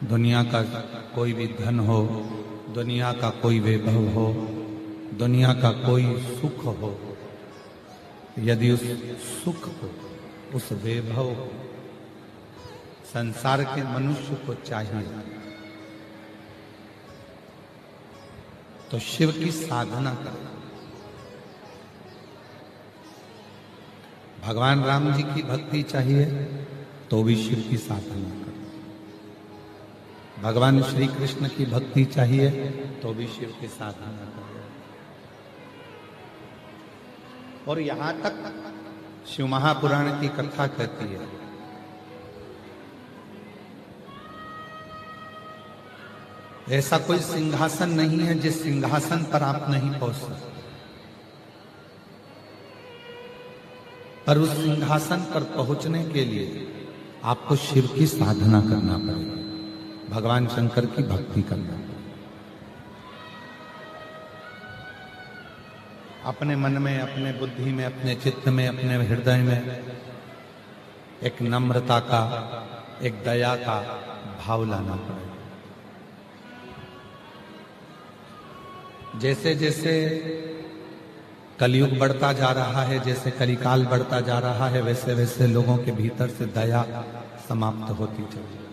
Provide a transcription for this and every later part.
दुनिया का कोई भी धन हो, दुनिया का कोई वैभव हो, दुनिया का कोई सुख हो, यदि उस सुख को, उस वैभव को संसार के मनुष्य को चाहिए तो शिव की साधना करें। भगवान राम जी की भक्ति चाहिए तो भी शिव की साधना करें। भगवान श्री कृष्ण की भक्ति चाहिए तो भी शिव की साधना करें। और यहां तक शिव महापुराण की कथा कहती है ऐसा कोई सिंहासन नहीं है जिस सिंहासन पर आप नहीं पहुंच सकते, पर उस सिंहासन पर पहुंचने के लिए आपको शिव की साधना करना पड़ेगा, भगवान शंकर की भक्ति करना पड़ेगा। अपने मन में, अपने बुद्धि में, अपने चित्त में, अपने हृदय में एक नम्रता का, एक दया का भाव लाना पड़ेगा। जैसे जैसे कलयुग बढ़ता जा रहा है, जैसे कलिकाल बढ़ता जा रहा है, वैसे वैसे लोगों के भीतर से दया समाप्त होती चली जाती है।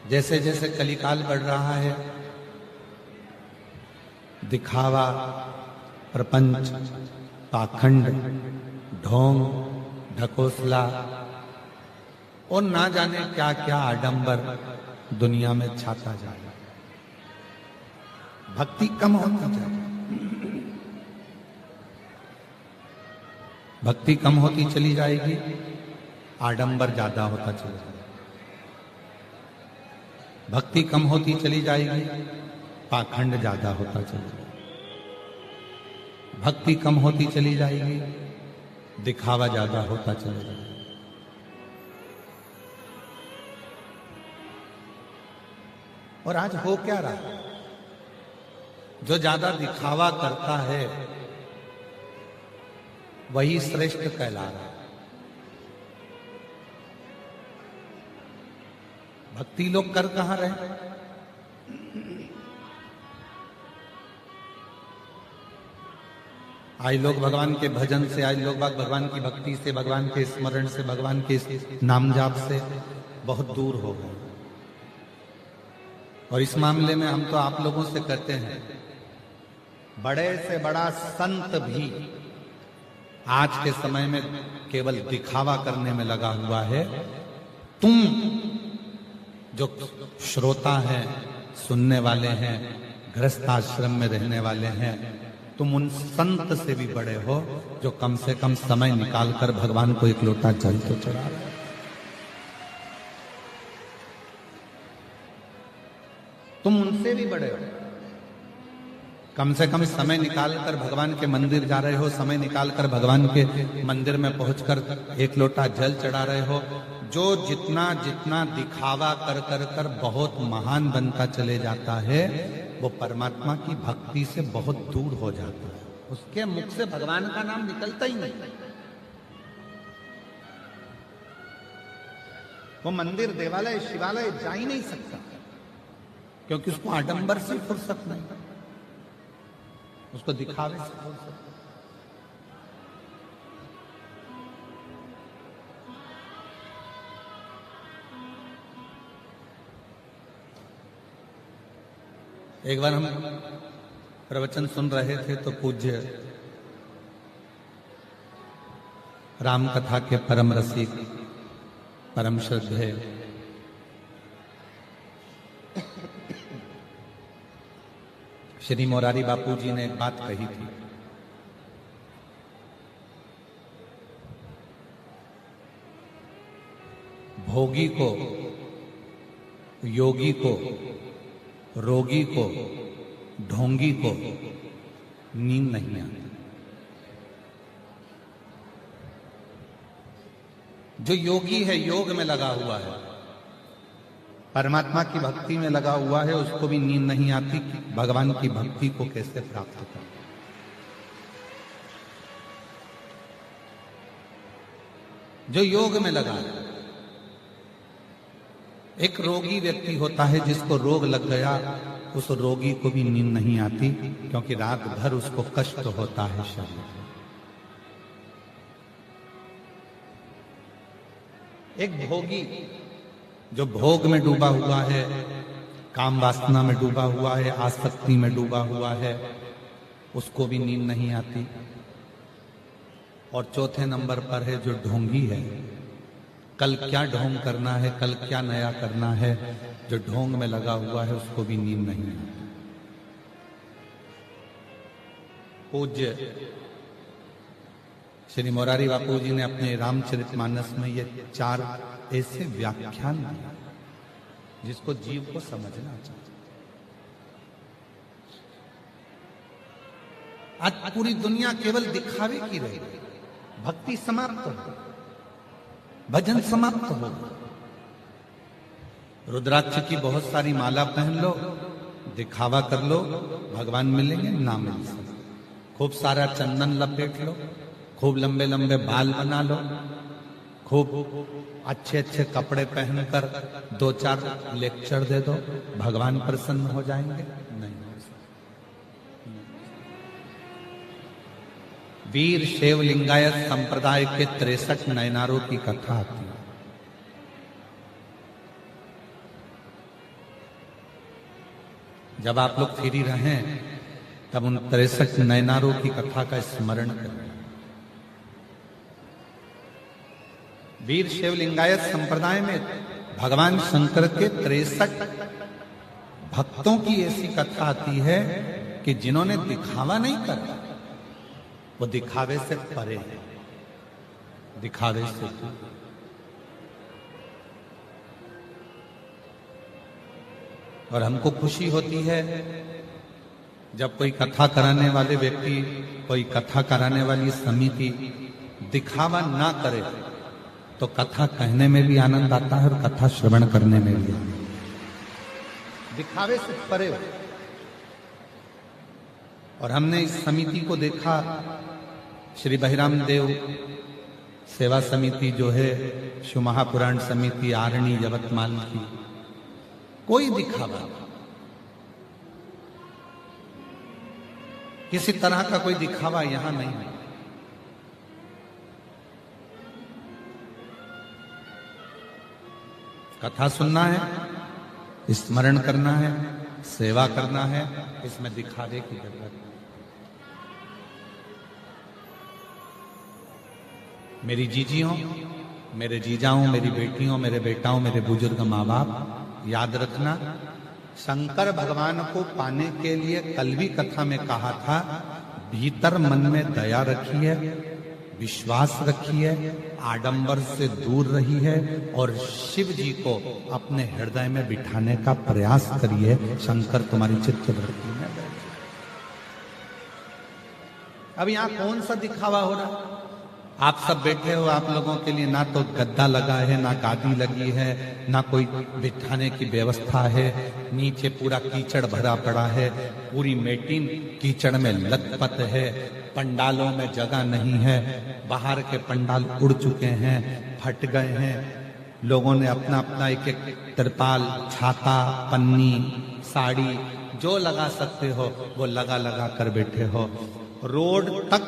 जैसे जैसे कलिकाल बढ़ रहा है, दिखावा, प्रपंच, पाखंड, ढोंग, ढकोसला और ना जाने क्या क्या आडंबर दुनिया में छाता जा रहा है। भक्ति कम होती जा रही है, भक्ति कम होती चली जाएगी, आडंबर ज्यादा होता चला जाएगा। भक्ति कम होती चली जाएगी, पाखंड ज्यादा होता चला जाएगा। भक्ति कम होती चली जाएगी, दिखावा ज्यादा होता चला जाएगा। और आज हो क्या रहा है? जो ज्यादा दिखावा करता है वही श्रेष्ठ कहला रहा है। भक्ति लोग कर कहां रहे? आज लोग भगवान के भजन से, आज लोग भगवान की भक्ति से, भगवान के स्मरण से, भगवान के नाम जाप से बहुत दूर हो गए। और इस मामले में हम तो आप लोगों से कहते हैं, बड़े से बड़ा संत भी आज के समय में केवल दिखावा करने में लगा हुआ है। तुम जो श्रोता हैं, सुनने वाले हैं, गृहस्थ आश्रम में रहने वाले हैं, तुम उन संत से भी बड़े हो जो कम से कम समय निकालकर भगवान को एक लोटा जल तो चढ़ा रहे हैं। तुम उनसे भी बड़े हो। कम से कम समय निकालकर भगवान के मंदिर जा रहे हो, समय निकालकर भगवान के मंदिर में पहुंचकर एक लोटा जल चढ़ा रहे हो। जो जितना जितना दिखावा कर कर कर बहुत महान बनता चले जाता है, वो परमात्मा की भक्ति से बहुत दूर हो जाता है। उसके मुख से भगवान का नाम निकलता ही नहीं। वो मंदिर, देवालय, शिवालय जा ही नहीं सकता, क्योंकि उसको आडंबर से फुर्सत नहीं, उसको दिखावे से फुर्सत। एक बार हम प्रवचन सुन रहे थे तो पूज्य राम कथा के परम रसिक, परम श्रद्धेय श्री मोरारी बापू जी ने एक बात कही थी। भोगी को, योगी को, रोगी को, ढोंगी को नींद नहीं आती। जो योगी है, योग में लगा हुआ है, परमात्मा की भक्ति में लगा हुआ है, उसको भी नींद नहीं आती कि भगवान की भक्ति को कैसे प्राप्त करें। जो योग में लगा है। एक रोगी व्यक्ति होता है जिसको रोग लग गया, उस रोगी को भी नींद नहीं आती क्योंकि रात भर उसको कष्ट होता है शरीर में। एक भोगी जो भोग में डूबा हुआ है, काम वासना में डूबा हुआ है, आसक्ति में डूबा हुआ है, उसको भी नींद नहीं आती। और चौथे नंबर पर है जो ढोंगी है, कल क्या ढोंग करना है, कल क्या नया करना है, जो ढोंग में लगा हुआ है उसको भी नींद नहीं आती। पूज्य श्री मोरारी बापू जी ने अपने रामचरितमानस में ये 4 ऐसे व्याख्यान दिए जिसको जीव को समझना चाहिए। आज पूरी दुनिया केवल दिखावे की रही, भक्ति समाप्त हो, भजन समाप्त हो। रुद्राक्ष की बहुत सारी माला पहन लो, दिखावा कर लो, भगवान मिलेंगे ना मिल सकते। खूब सारा चंदन लपेट लो, खूब लंबे लंबे बाल बना लो, खूब अच्छे अच्छे कपड़े पहनकर 2-4 लेक्चर दे दो, भगवान प्रसन्न हो जाएंगे? नहीं हो सकते। वीर शैव लिंगायत संप्रदाय के 63 नयनारों की कथा आती है। जब आप लोग फ्री रहें तब उन 63 नयनारों की कथा का स्मरण करें। वीर शैव लिंगायत संप्रदाय में भगवान शंकर के 63 भक्तों की ऐसी कथा आती है कि जिन्होंने दिखावा नहीं करा, वो दिखावे से परे है, दिखावे से दूर। और हमको खुशी होती है जब कोई कथा कराने वाले व्यक्ति, कोई कथा कराने वाली समिति दिखावा ना करे तो कथा कहने में भी आनंद आता है और कथा श्रवण करने में भी आनंद। दिखावे से परे हो। और हमने इस समिति को देखा, श्री बहिराम देव सेवा समिति जो है, शिव महापुराण समिति आरणी यवतमाल की, कोई दिखावा, किसी तरह का कोई दिखावा यहां नहीं है। कथा सुनना है, स्मरण करना है, सेवा करना है, इसमें दिखावे की जरूरत नहीं। मेरी जीजियों, मेरे जीजाओं, मेरी बेटियों, मेरे बेटाओं, मेरे बुजुर्ग माँ बाप, याद रखना, शंकर भगवान को पाने के लिए कल भी कथा में कहा था, भीतर मन में दया रखिए, विश्वास रखिए, आडंबर से दूर रही है और शिव जी को अपने हृदय में बिठाने का प्रयास करिए। शंकर तुम्हारी चित्त वृत्ति में बैठे। अब यहां कौन सा दिखावा हो रहा? आप सब बैठे हो, आप लोगों के लिए ना तो गद्दा लगा है, ना गादी लगी है, ना कोई बिठाने की व्यवस्था है, नीचे पूरा कीचड़ भरा पड़ा है, पूरी मेटिन कीचड़ में लथपथ है, पंडालों में जगह नहीं है, बाहर के पंडाल उड़ चुके हैं, फट गए हैं, लोगों ने अपना अपना एक एक तिरपाल, छाता, पन्नी, साड़ी जो लगा सकते हो वो लगा लगा कर बैठे हो। रोड तक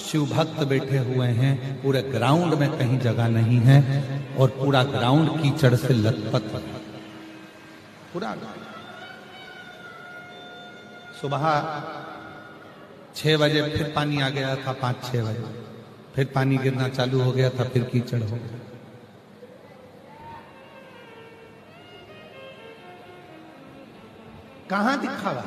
शिव भक्त बैठे हुए हैं, पूरे ग्राउंड में कहीं जगह नहीं है और पूरा ग्राउंड कीचड़ से लथपथ है। पूरा सुबह 6 बजे फिर पानी आ गया था, 5-6 बजे फिर पानी गिरना चालू हो गया था, फिर कीचड़ हो गया। कहां दिखावा?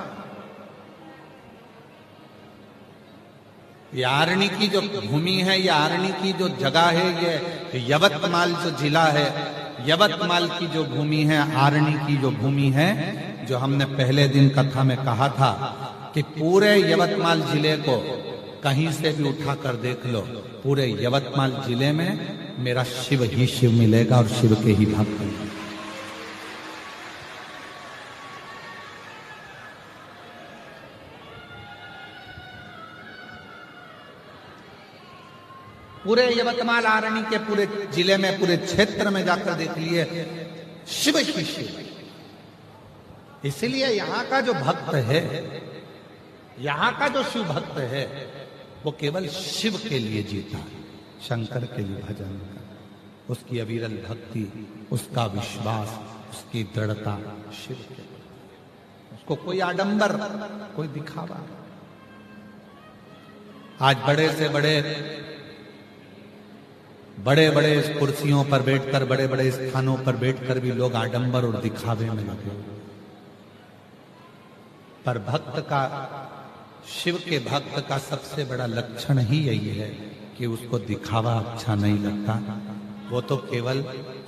ये आरणी की जो भूमि है, ये आरणी की जो जगह है, ये यवतमाल जो जिला है, यवतमाल की जो भूमि है, आरणी की जो भूमि है, जो हमने पहले दिन कथा में कहा था कि पूरे यवतमाल जिले को कहीं से भी उठाकर देख लो, पूरे यवतमाल जिले में मेरा शिव ही शिव मिलेगा और शिव के ही भक्त मिलेंगे। पूरे यवतमाल आरणी के पूरे जिले में, पूरे क्षेत्र में जाकर देख लिए, शिव ही शिव। इसलिए यहां का जो भक्त है, यहां का जो शिव भक्त है, वो केवल शिव के लिए जीता है, शंकर के लिए भजन कर, उसकी अविरल भक्ति, उसका विश्वास, उसकी दृढ़ता शिव के, उसको कोई आडंबर, कोई दिखावा। आज बड़े से बड़े बड़े कुर्सियों पर बैठकर, बड़े बड़े स्थानों पर बैठकर भी लोग आडंबर और दिखावे में लगे। पर भक्त का, शिव के भक्त का सबसे बड़ा लक्षण ही यही है कि उसको दिखावा अच्छा नहीं लगता। वो तो केवल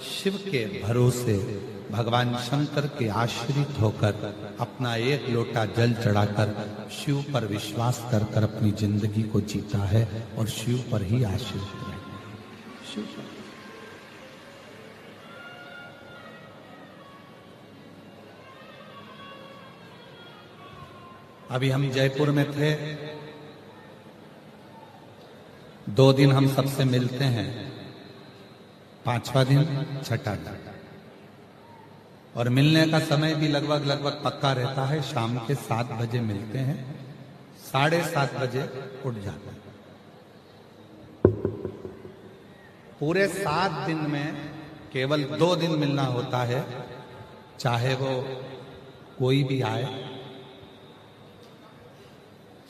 शिव के भरोसे, भगवान शंकर के आश्रित होकर, अपना एक लोटा जल चढ़ाकर शिव पर विश्वास कर कर अपनी जिंदगी को जीता है और शिव पर ही आश्रित है। शिव पर। अभी हम जयपुर में थे, 2 दिन हम सबसे मिलते हैं, 5वां दिन छठा दिन, और मिलने का समय भी लगभग पक्का रहता है। शाम के 7 बजे मिलते हैं, 7:30 बजे उठ जाते हैं। पूरे 7 दिन में केवल 2 दिन मिलना होता है, चाहे वो कोई भी आए।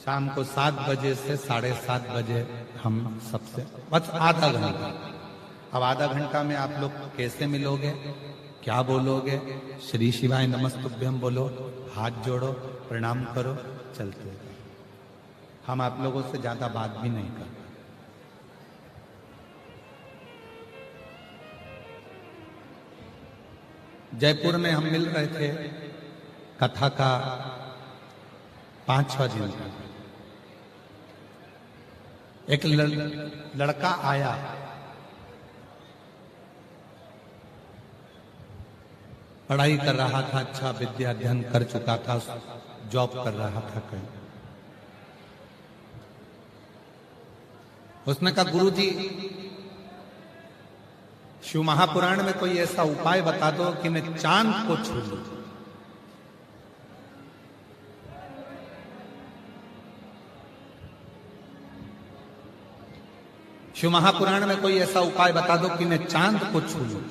शाम को 7 बजे से 7:30 बजे हम सबसे बस आधा घंटा। अब आधा घंटा में आप लोग कैसे मिलोगे, क्या बोलोगे? श्री शिवाय नमस्तुभ्यम बोलो, हाथ जोड़ो, प्रणाम करो, चलते हो। हम आप लोगों से ज्यादा बात भी नहीं करते। जयपुर में हम मिल रहे थे, कथा का 5वां दिन था। एक लड़का आया, पढ़ाई कर रहा था, अच्छा विद्या अध्ययन कर चुका था, जॉब कर रहा था कहीं। उसने कहा, गुरुजी शिव महापुराण में कोई ऐसा उपाय बता दो कि मैं चांद को छू लूं। शिव महापुराण में कोई ऐसा उपाय बता दो कि मैं चांद को छू लूं।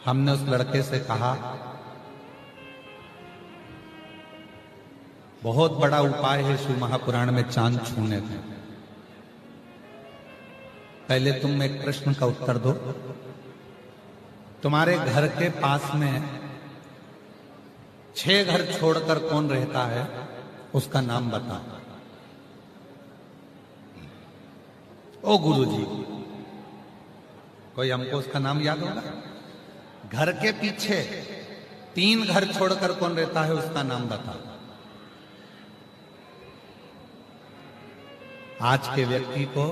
हमने उस लड़के से कहा, बहुत बड़ा उपाय है शिव महापुराण में चांद छूने का। पहले तुम एक प्रश्न का उत्तर दो, तुम्हारे घर के पास में 6 घर छोड़कर कौन रहता है, उसका नाम बता। ओ गुरुजी, कोई हमको उसका नाम याद होगा? घर के पीछे 3 घर छोड़कर कौन रहता है, उसका नाम बता। आज के व्यक्ति को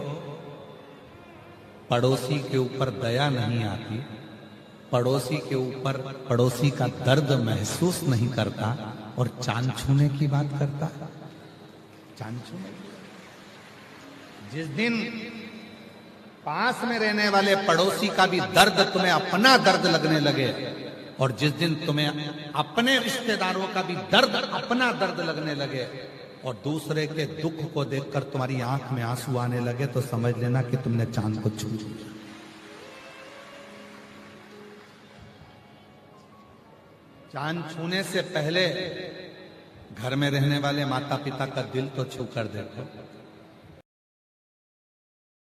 पड़ोसी के ऊपर दया नहीं आती, पड़ोसी के ऊपर, पड़ोसी का दर्द महसूस नहीं करता और चांद छूने की बात करता है। चांद छूने, जिस दिन पास में रहने वाले पड़ोसी का भी दर्द तुम्हें अपना दर्द लगने लगे, और जिस दिन तुम्हें अपने रिश्तेदारों का भी दर्द अपना दर्द लगने लगे, और दूसरे के दुख को देखकर तुम्हारी आंख में आंसू आने लगे, तो समझ लेना कि तुमने चांद को छू लिया। चांद छूने से पहले घर में रहने वाले माता पिता का दिल तो छू कर देखो।